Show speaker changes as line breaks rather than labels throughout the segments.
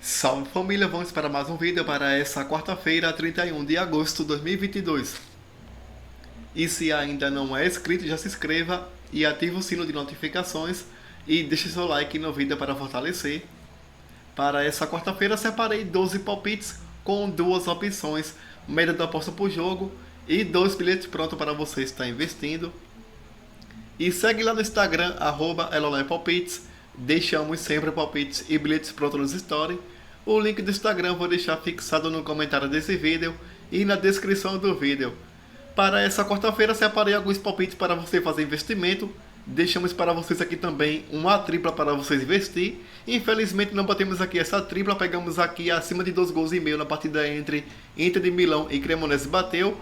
Salve família, vamos para mais um vídeo para essa quarta-feira, 31 de agosto de 2022. E se ainda não é inscrito, já se inscreva e ative o sino de notificações e deixe seu like no vídeo para fortalecer. Para essa quarta-feira separei 12 palpites com duas opções, média da aposta por jogo e 2 bilhetes prontos para você estar investindo. E segue lá no Instagram, @elolépalpites. Deixamos sempre palpites e bilhetes prontos nos stories. O link do Instagram vou deixar fixado no comentário desse vídeo e na descrição do vídeo. Para essa quarta-feira separei alguns palpites para você fazer investimento. Deixamos para vocês aqui também uma tripla para vocês investir. Infelizmente não batemos aqui essa tripla, pegamos aqui acima de 2 gols e meio na partida entre Inter de Milão e Cremonese, bateu.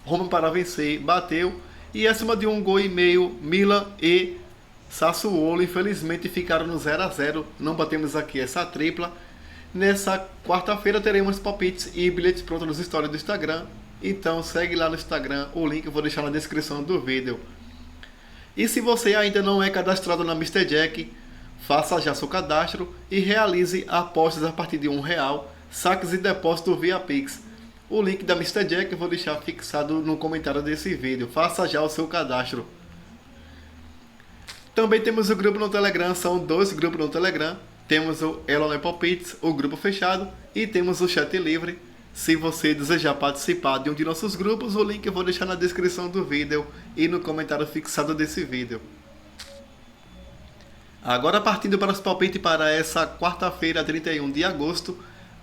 Roma para vencer, bateu. E acima de 1 gol e meio, Milan e Sassuolo, infelizmente ficaram no 0 a 0. Não batemos aqui essa tripla. Nessa quarta-feira teremos palpites e bilhetes prontos nos stories do Instagram. Então segue lá no Instagram, o link eu vou deixar na descrição do vídeo. E se você ainda não é cadastrado na Mr. Jack, faça já seu cadastro e realize apostas a partir de R$1, saques e depósitos via Pix. O link da Mr. Jack eu vou deixar fixado no comentário desse vídeo. Faça já o seu cadastro. Também temos o grupo no Telegram, são 2 grupos no Telegram. Temos o Elon Palpites, o grupo fechado, e temos o chat livre. Se você desejar participar de um de nossos grupos, o link eu vou deixar na descrição do vídeo e no comentário fixado desse vídeo. Agora partindo para os palpites para essa quarta-feira, 31 de agosto,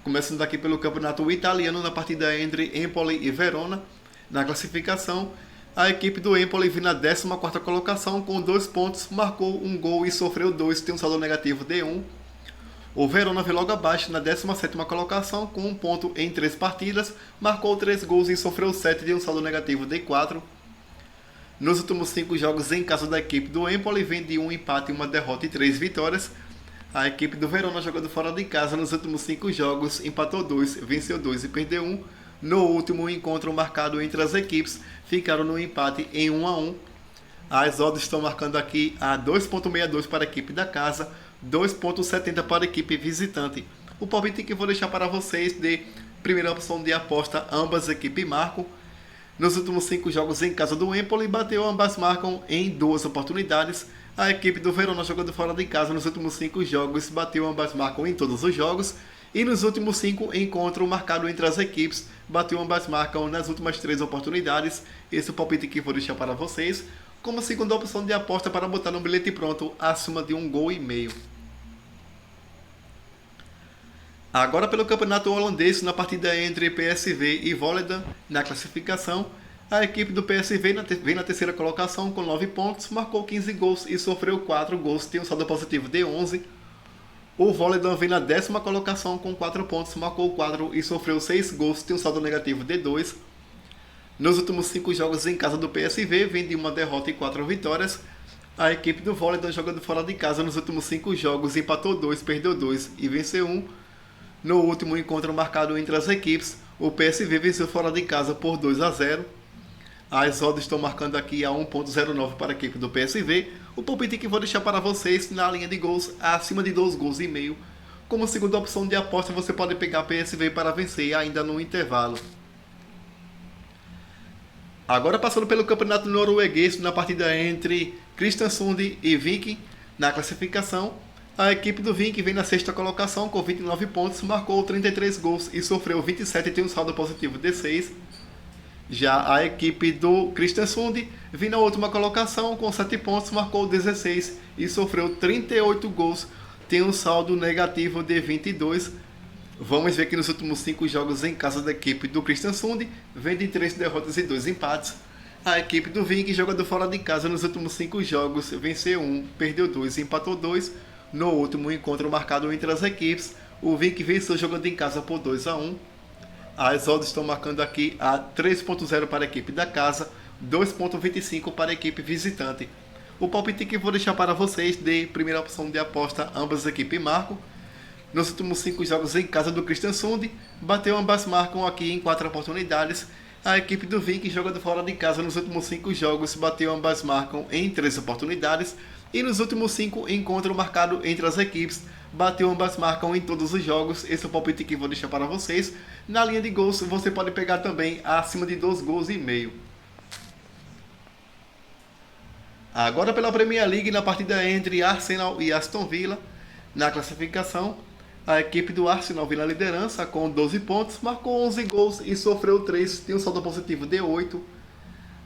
começando aqui pelo campeonato italiano, na partida entre Empoli e Verona. Na classificação, a equipe do Empoli vem na 14ª colocação com 2 pontos, marcou 1 gol e sofreu 2, tem um saldo negativo de 1. O Verona vem logo abaixo na 17ª colocação com 1 ponto em 3 partidas, marcou 3 gols e sofreu 7, tem um saldo negativo de 4. Nos últimos 5 jogos em casa da equipe do Empoli vem de 1 empate, 1 derrota e 3 vitórias. A equipe do Verona jogando fora de casa nos últimos 5 jogos empatou 2, venceu 2 e perdeu 1. No último encontro marcado entre as equipes, ficaram no empate em 1 a 1. As odds estão marcando aqui a 2,62 para a equipe da casa, 2,70 para a equipe visitante. O palpite que eu vou deixar para vocês de primeira opção de aposta, ambas equipes marcam. Nos últimos 5 jogos em casa do Empoli, bateu, ambas marcam em 2 oportunidades. A equipe do Verona jogando fora de casa nos últimos 5 jogos, bateu, ambas marcam em todos os jogos. E nos últimos 5 encontros marcados entre as equipes, bateu, ambas marcam nas últimas 3 oportunidades. Esse é o palpite que eu vou deixar para vocês como segunda opção de aposta para botar no bilhete pronto acima de 1 gol e meio. Agora pelo campeonato holandês, na partida entre PSV e Volendam, na classificação, a equipe do PSV vem na terceira colocação com 9 pontos, marcou 15 gols e sofreu 4 gols, tem um saldo positivo de 11. O Volendam vem na 10ª colocação com 4 pontos, marcou 4 e sofreu 6 gols, tem um saldo negativo de 2. Nos últimos 5 jogos em casa do PSV, vem de 1 derrota e 4 vitórias. A equipe do Volendam jogando fora de casa nos últimos 5 jogos, empatou 2, perdeu 2 e venceu 1. No último encontro marcado entre as equipes, o PSV venceu fora de casa por 2 a 0. As odds estão marcando aqui a 1,09 para a equipe do PSV. O palpite que vou deixar para vocês na linha de gols acima de 2 gols e meio. Como segunda opção de aposta, você pode pegar PSV para vencer ainda no intervalo. Agora passando pelo campeonato norueguês, na partida entre Kristiansund e Viking, na classificação, a equipe do Viking vem na 6ª colocação com 29 pontos, marcou 33 gols e sofreu 27 e tem um saldo positivo de 6. Já a equipe do Kristiansund vem na última colocação com 7 pontos, marcou 16 e sofreu 38 gols, tem um saldo negativo de 22. Vamos ver que nos últimos 5 jogos em casa da equipe do Kristiansund, vem de 3 derrotas e 2 empates. A equipe do Viking, jogando fora de casa nos últimos 5 jogos, venceu 1, perdeu 2 e empatou 2. No último encontro marcado entre as equipes, o Viking venceu jogando em casa por 2 a 1. As odds estão marcando aqui a 3,0 para a equipe da casa, 2,25 para a equipe visitante. O palpite que vou deixar para vocês de primeira opção de aposta, ambas as equipes marcam. Nos últimos 5 jogos em casa do Kristiansund, bateu, ambas marcam aqui em 4 oportunidades. A equipe do Viking jogando fora de casa nos últimos 5 jogos, bateu, ambas marcam em 3 oportunidades. E nos últimos 5 encontros marcados entre as equipes, bateu ambas marcam em todos os jogos. Esse é o palpite que vou deixar para vocês. Na linha de gols, você pode pegar também acima de 2 gols e meio. Agora pela Premier League, na partida entre Arsenal e Aston Villa, na classificação, a equipe do Arsenal vem na liderança com 12 pontos, marcou 11 gols e sofreu 3, tem um saldo positivo de 8.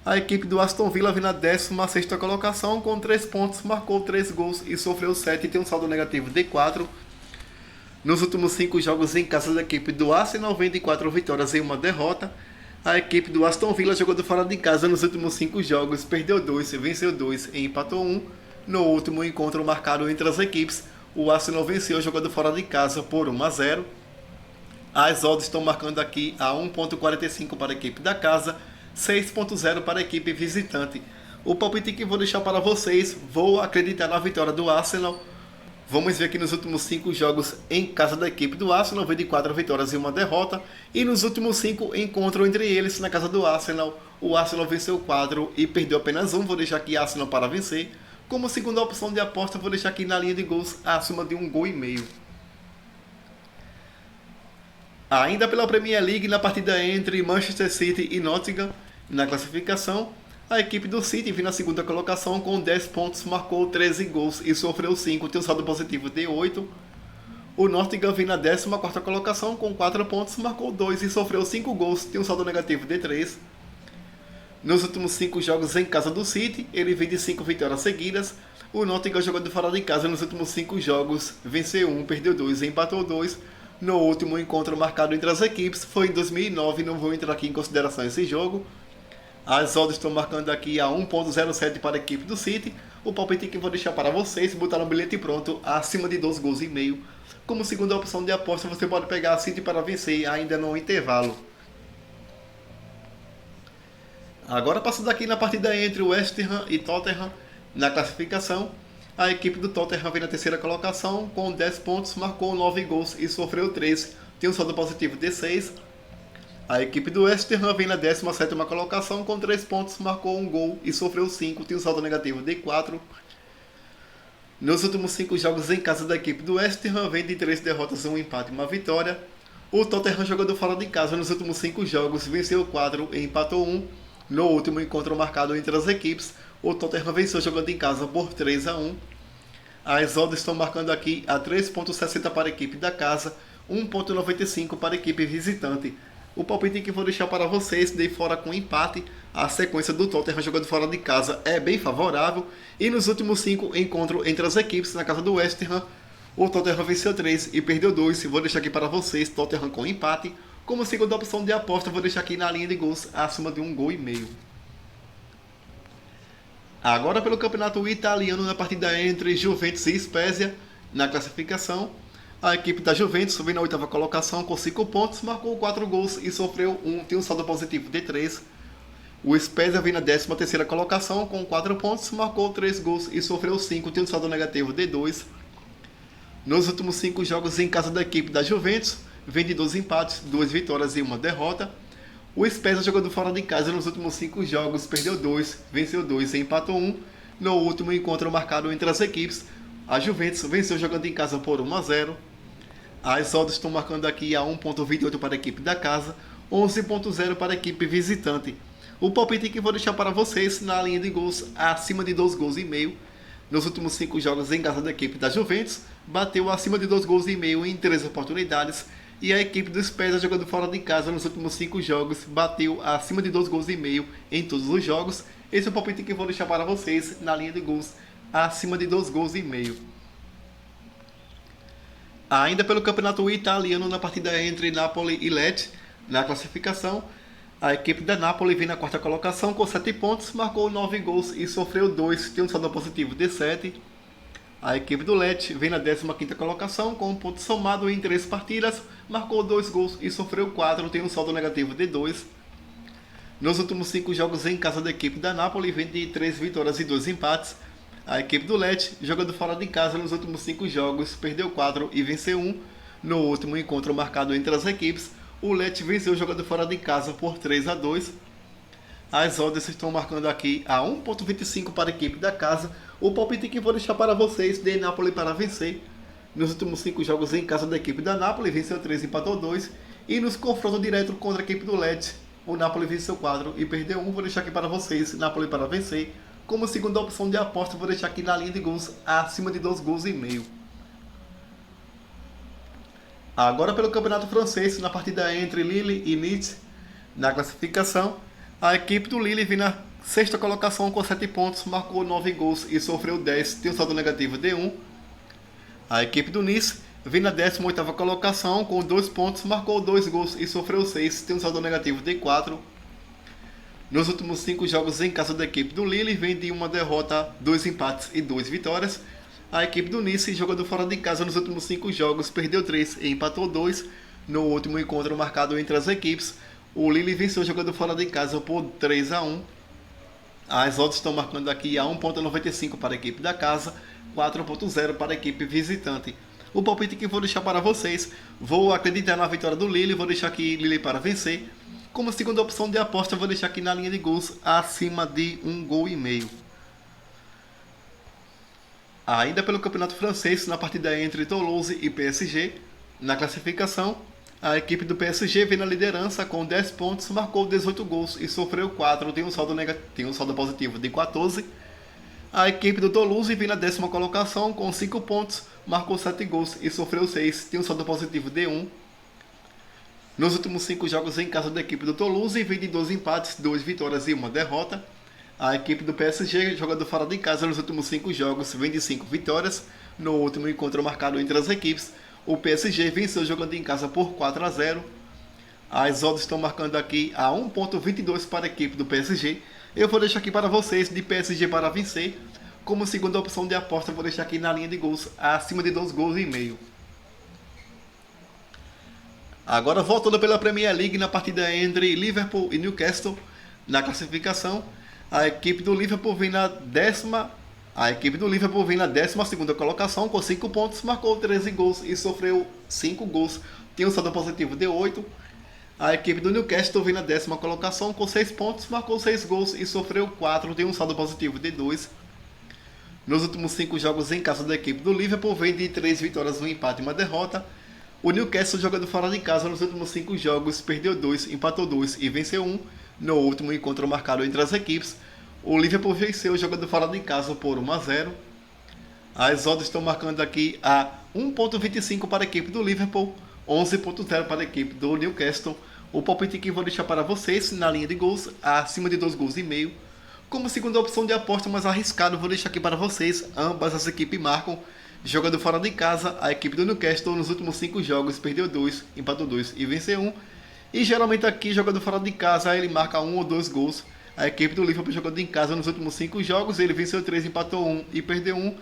A equipe do Aston Villa vem na 16ª colocação com 3 pontos, marcou 3 gols e sofreu 7, tem um saldo negativo de 4. Nos últimos 5 jogos em casa da equipe do Arsenal, vem de 4 vitórias e 1 derrota. A equipe do Aston Villa jogou de fora de casa nos últimos 5 jogos, perdeu 2, venceu 2 e empatou 1. No último encontro marcado entre as equipes, o Arsenal venceu jogando fora de casa por 1-0. As odds estão marcando aqui a 1.45 para a equipe da casa, 6.0 para a equipe visitante. O palpite que vou deixar para vocês, vou acreditar na vitória do Arsenal. Vamos ver que nos últimos 5 jogos em casa da equipe do Arsenal, veio de 4 vitórias e 1 derrota. E nos últimos 5 encontros entre eles na casa do Arsenal, o Arsenal venceu 4 e perdeu apenas 1. Vou deixar aqui Arsenal para vencer. Como segunda opção de aposta, vou deixar aqui na linha de gols acima de 1,5 gols. Ainda pela Premier League, na partida entre Manchester City e Nottingham, na classificação, a equipe do City vem na segunda colocação com 10 pontos, marcou 13 gols e sofreu 5, tem um saldo positivo de 8. O Nottingham vem na 14ª colocação com 4 pontos, marcou 2 e sofreu 5 gols, tem um saldo negativo de 3. Nos últimos 5 jogos em casa do City, ele vem de 5 vitórias seguidas. O Nottingham jogando fora de casa nos últimos 5 jogos, venceu 1, perdeu 2 e empatou 2. No último encontro marcado entre as equipes, foi em 2009, não vou entrar aqui em consideração esse jogo. As odds estão marcando aqui a 1.07 para a equipe do City. O palpite que vou deixar para vocês, botar no bilhete pronto, acima de 2 gols e meio. Como segunda opção de aposta, você pode pegar a City para vencer ainda no intervalo. Agora passando aqui na partida entre West Ham e Tottenham, na classificação, a equipe do Tottenham vem na 3ª colocação com 10 pontos, marcou 9 gols e sofreu 3, tem um saldo positivo de 6. A equipe do West Ham vem na 17ª colocação com 3 pontos, marcou 1 gol e sofreu 5, tem um saldo negativo de 4. Nos últimos 5 jogos em casa da equipe do West Ham, vem de 3 derrotas, 1 empate e 1 vitória. O Tottenham jogando fora de casa nos últimos 5 jogos, venceu 4 e empatou 1. No último encontro marcado entre as equipes, o Tottenham venceu jogando em casa por 3-1. As odds estão marcando aqui a 3.60 para a equipe da casa, 1.95 para a equipe visitante. O palpite que vou deixar para vocês, dei fora com empate. A sequência do Tottenham jogando fora de casa é bem favorável. E nos últimos 5 encontros entre as equipes na casa do West Ham, o Tottenham venceu 3 e perdeu 2. Vou deixar aqui para vocês, Tottenham com empate. Como segunda opção de aposta, vou deixar aqui na linha de gols acima de 1,5 gols. Agora pelo campeonato italiano, na partida entre Juventus e Spezia, na classificação, a equipe da Juventus vem na 8ª colocação com 5 pontos, marcou 4 gols e sofreu 1, tem um saldo positivo de 3. O Spezia vem na 13ª colocação com 4 pontos, marcou 3 gols e sofreu 5, tem um saldo negativo de 2. Nos últimos 5 jogos em casa da equipe da Juventus, vem de 2 empates, 2 vitórias e 1 derrota. O Spezia jogando fora de casa nos últimos 5 jogos, perdeu 2, venceu 2 e empatou 1. No último encontro marcado entre as equipes, a Juventus venceu jogando em casa por 1-0. As odds estão marcando aqui a 1.28 para a equipe da casa, 11.0 para a equipe visitante. O palpite que vou deixar para vocês na linha de gols acima de 2 gols e meio. Nos últimos 5 jogos em casa da equipe da Juventus, bateu acima de 2 gols e meio em 3 oportunidades. E a equipe do Spezia jogando fora de casa nos últimos 5 jogos, bateu acima de 2 gols e meio em todos os jogos. Esse é o palpite que vou deixar para vocês na linha de gols acima de 2 gols e meio. Ainda pelo campeonato italiano, na partida entre Napoli e Lecce, na classificação, a equipe da Napoli vem na 4ª colocação com 7 pontos, marcou 9 gols e sofreu 2, tem um saldo positivo de 7. A equipe do Lecce vem na 15ª colocação com um ponto somado em 3 partidas, marcou 2 gols e sofreu 4, tem um saldo negativo de 2. Nos últimos 5 jogos em casa da equipe da Napoli, vem de 3 vitórias e 2 empates. A equipe do Lecce, jogando fora de casa nos últimos 5 jogos, perdeu 4 e venceu 1. No último encontro marcado entre as equipes, o Lecce venceu jogando fora de casa por 3-2. As odds estão marcando aqui a 1.25 para a equipe da casa. O palpite que vou deixar para vocês, de Napoli para vencer. Nos últimos 5 jogos em casa da equipe da Napoli, venceu 3 e empatou 2. E nos confrontos direto contra a equipe do Lecce, o Napoli venceu 4 e perdeu 1. Vou deixar aqui para vocês, Napoli para vencer. Como segunda opção de aposta, vou deixar aqui na linha de gols acima de 2 gols e meio. Agora pelo campeonato francês, na partida entre Lille e Nice, na classificação, a equipe do Lille vem na sexta colocação com 7 pontos, marcou 9 gols e sofreu 10, tem um saldo negativo de 1. A equipe do Nice vem na 18ª colocação com 2 pontos, marcou 2 gols e sofreu 6, tem um saldo negativo de 4. Nos últimos 5 jogos em casa da equipe do Lille, vem de uma derrota, 2 empates e 2 vitórias. A equipe do Nice, jogando fora de casa nos últimos 5 jogos, perdeu 3 e empatou 2. No último encontro marcado entre as equipes, o Lille venceu jogando fora de casa por 3 a 1. As odds estão marcando aqui a 1.95 para a equipe da casa, 4.0 para a equipe visitante. O palpite que vou deixar para vocês, vou acreditar na vitória do Lille, vou deixar aqui Lille para vencer. Como segunda opção de aposta, vou deixar aqui na linha de gols acima de 1 gol e meio. Ainda pelo campeonato francês, na partida entre Toulouse e PSG, na classificação, a equipe do PSG vem na liderança com 10 pontos, marcou 18 gols e sofreu 4, tem um saldo positivo de 14. A equipe do Toulouse vem na 10ª colocação com 5 pontos, marcou 7 gols e sofreu 6, tem um saldo positivo de 1. Nos últimos 5 jogos em casa da equipe do Toulouse, vem de 2 empates, 2 vitórias e 1 derrota. A equipe do PSG, jogando fora de casa nos últimos 5 jogos, vem de 5 vitórias. No último encontro marcado entre as equipes, o PSG venceu jogando em casa por 4 a 0. As odds estão marcando aqui a 1.22 para a equipe do PSG. Eu vou deixar aqui para vocês de PSG para vencer. Como segunda opção de aposta, vou deixar aqui na linha de gols acima de 2 gols e meio. Agora voltando pela Premier League na partida entre Liverpool e Newcastle, na classificação, a equipe do Liverpool vem na 12ª colocação com 5 pontos, marcou 13 gols e sofreu 5 gols, tem um saldo positivo de 8. A equipe do Newcastle vem na 10ª colocação com 6 pontos, marcou 6 gols e sofreu 4, tem um saldo positivo de 2. Nos últimos 5 jogos em casa da equipe do Liverpool, vem de 3 vitórias, 1 empate e 1 derrota. O Newcastle, jogando fora de casa nos últimos 5 jogos, perdeu 2, empatou 2 e venceu 1. No último encontro marcado entre as equipes, o Liverpool venceu jogando fora de casa por 1 a 0. As odds estão marcando aqui a 1.25 para a equipe do Liverpool, 11.0 para a equipe do Newcastle. O palpite que vou deixar para vocês na linha de gols, acima de 2 gols e meio. Como segunda opção de aposta mais arriscado, vou deixar aqui para vocês, ambas as equipes marcam. Jogando fora de casa, a equipe do Newcastle nos últimos 5 jogos perdeu 2, empatou 2 e venceu 1. E geralmente aqui, jogando fora de casa, ele marca 1 ou 2 gols. A equipe do Liverpool jogando em casa nos últimos 5 jogos, ele venceu 3, empatou 1 e perdeu 1.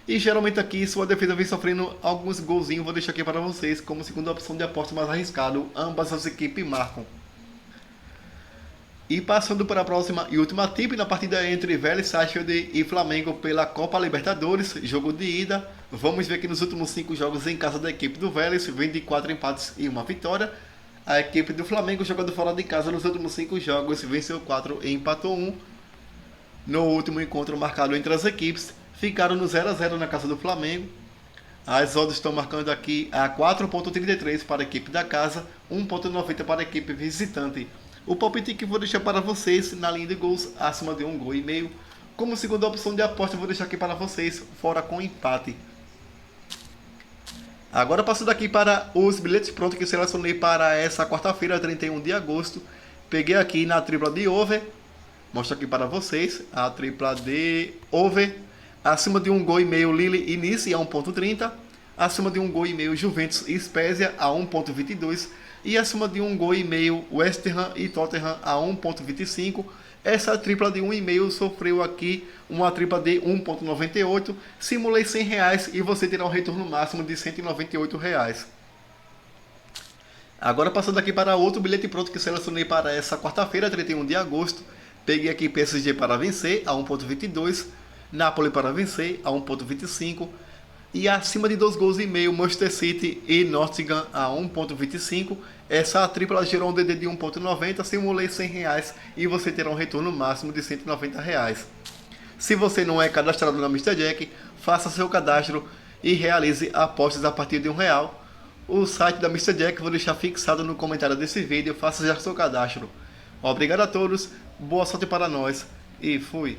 E geralmente aqui, sua defesa vem sofrendo alguns golzinhos, vou deixar aqui para vocês como segunda opção de aposta mais arriscado. Ambas as equipes marcam. E passando para a próxima e última tip na partida entre Vélez Sarsfield e Flamengo pela Copa Libertadores, jogo de ida. Vamos ver que nos últimos 5 jogos em casa da equipe do Vélez, vem de 4 empates e 1 vitória. A equipe do Flamengo, jogando fora de casa nos últimos 5 jogos, venceu 4 e empatou 1. No último encontro marcado entre as equipes, ficaram no 0 a 0 na casa do Flamengo. As odds estão marcando aqui a 4.33 para a equipe da casa, 1.90 para a equipe visitante. O palpite que vou deixar para vocês na linha de gols acima de 1 gol e meio. Como segunda opção de aposta, vou deixar aqui para vocês fora com empate. Agora passando aqui para os bilhetes prontos que eu selecionei para essa quarta-feira, 31 de agosto. Peguei aqui na tripla de over. Mostro aqui para vocês a tripla de over. Acima de 1 gol e meio Lille e Nice a 1.30. Acima de 1 gol e meio Juventus e Spezia a 1.22. E acima de 1 gol e meio West Ham e Tottenham a 1.25. Essa tripla de 1,5 sofreu aqui uma tripla de 1.98. Simulei R$100 e você terá um retorno máximo de R$198. Agora passando aqui para outro bilhete pronto que selecionei para essa quarta-feira, 31 de agosto. Peguei aqui PSG para vencer a 1.22. Napoli para vencer a 1.25. E acima de 2 gols e meio Manchester City e Nottingham a 1.25. Essa tripla gerou um DD de 1.90, simulei R$100 e você terá um retorno máximo de R$190. Se você não é cadastrado na Mr. Jack, faça seu cadastro e realize apostas a partir de R$ 1. O site da Mr. Jack vou deixar fixado no comentário desse vídeo, faça já seu cadastro. Obrigado a todos, boa sorte para nós e fui!